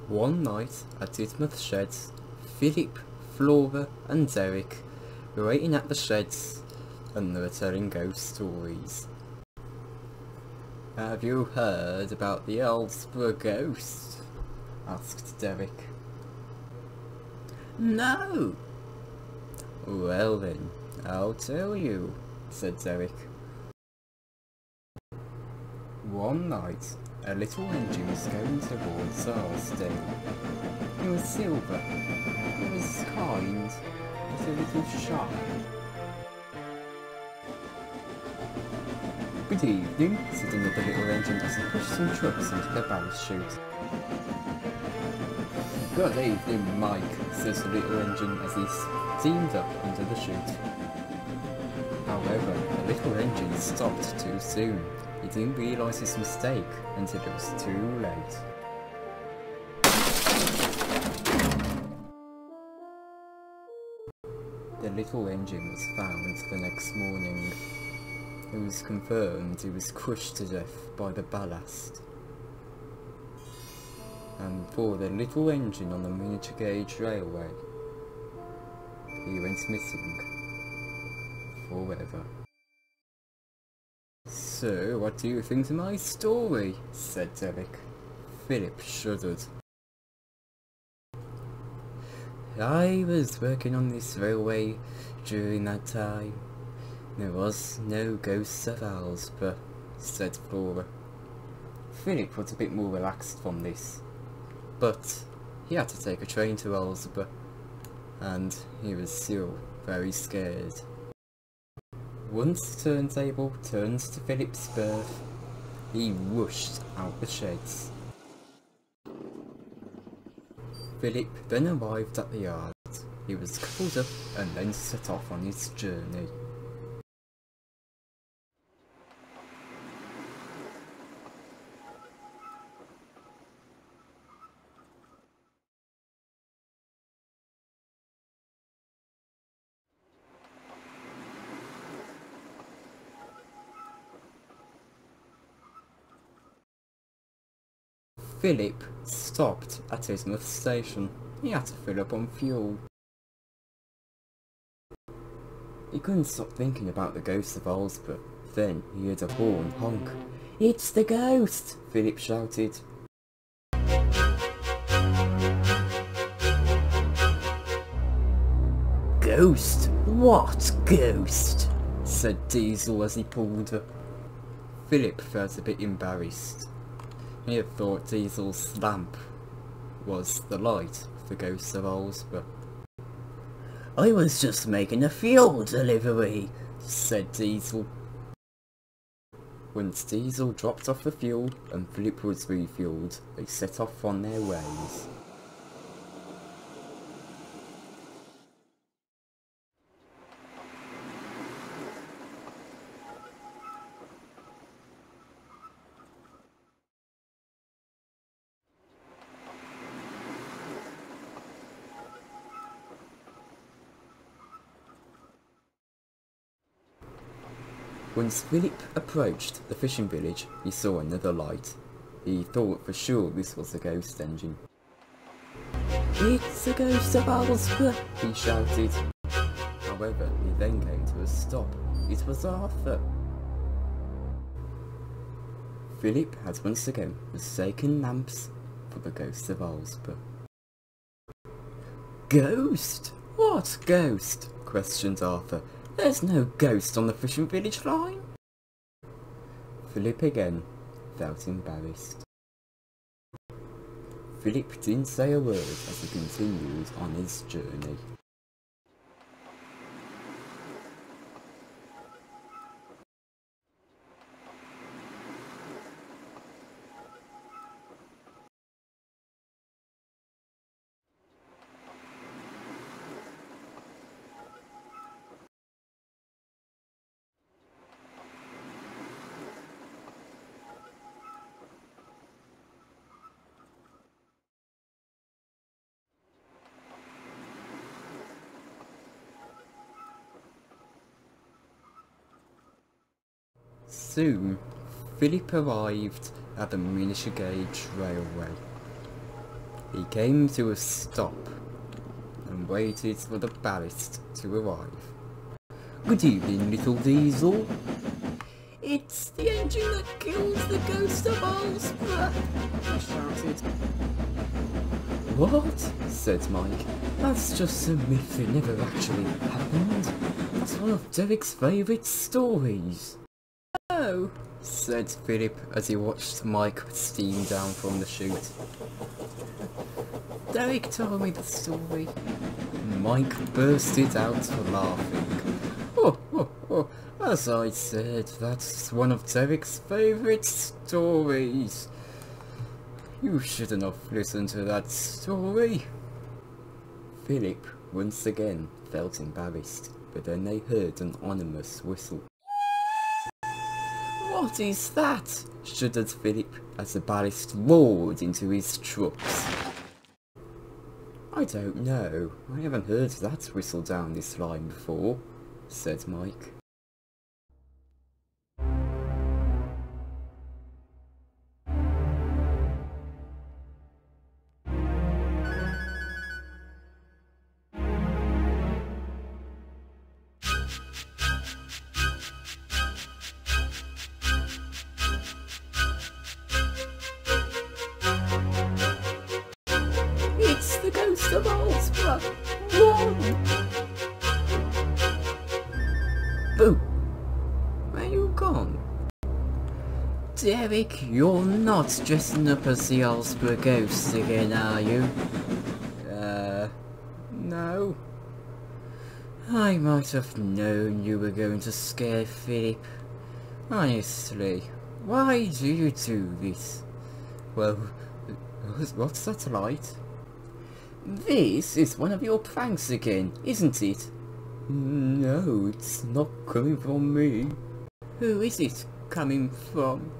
One night at Dismouth Sheds, Philip, Flora and Derek were waiting at the sheds and they were telling ghost stories. "Have you heard about the Arlesburgh ghost?" asked Derek. "No." "Well then, I'll tell you," said Derek. One night, a little engine was going towards Arlesburgh. It was silver, it was kind, but a little sharp. "Good evening," said another little engine as he pushed some trucks into the ballast chute. "Good evening, Mike," says the little engine as he steamed up into the chute. However, the little engine stopped too soon. He didn't realise his mistake until it was too late. The little engine was found the next morning. It was confirmed he was crushed to death by the ballast. And for the little engine on the miniature gauge railway, he went missing forever. "So, what do you think of my story?" said Derek. Philip shuddered. "I was working on this railway during that time. There was no ghosts of Arlesburgh," said Flora. Philip was a bit more relaxed from this, but he had to take a train to Arlesburgh, and he was still very scared. Once the turntable turned to Philip's berth, he rushed out the sheds. Philip then arrived at the yard. He was coupled up and then set off on his journey. Philip stopped at Dismouth station. He had to fill up on fuel. He couldn't stop thinking about the ghost of Arlesburgh. Then he heard a horn honk. "It's the ghost!" Philip shouted. "Ghost? What ghost?" said Diesel as he pulled up. Philip felt a bit embarrassed. He had thought Diesel's lamp was the light of the ghost of Arlesburgh. "I was just making a fuel delivery," said Diesel. Once Diesel dropped off the fuel and Philip was refueled, they set off on their ways. Once Philip approached the fishing village, he saw another light. He thought for sure this was a ghost engine. "It's a ghost of Arlesburgh," he shouted. However, he then came to a stop. It was Arthur. Philip had once again mistaken lamps for the ghost of Arlesburgh. "Ghost? What ghost?" questioned Arthur. "There's no ghost on the fishing village line." Philip again felt embarrassed. Philip didn't say a word as he continued on his journey. Soon, Philip arrived at the miniature gauge railway. He came to a stop and waited for the ballast to arrive. "Good evening, little Diesel." "It's the engine that kills the ghost of Arlesburgh," he shouted. "What?" said Mike. "That's just a myth that never actually happened. That's one of Derek's favourite stories." "Oh," said Philip as he watched Mike steam down from the chute. "Derek told me the story." Mike bursted out laughing. Oh, as I said, that's one of Derek's favourite stories. You shouldn't have listened to that story." Philip once again felt embarrassed, but then they heard an ominous whistle. "What is that?" shuddered Philip as the ballast roared into his trucks. "I don't know. I haven't heard that whistle down this line before," said Mike. "It's the ghost of Arlesburgh! Run!" "Boo! Where you gone?" "Derek, you're not dressing up as the Arlesburgh ghost again, are you?" No. I might have known you were going to scare Philip. Honestly, why do you do this?" "Well, what's that light?" "This is one of your pranks again, isn't it?" "No, it's not coming from me." "Who is it coming from?"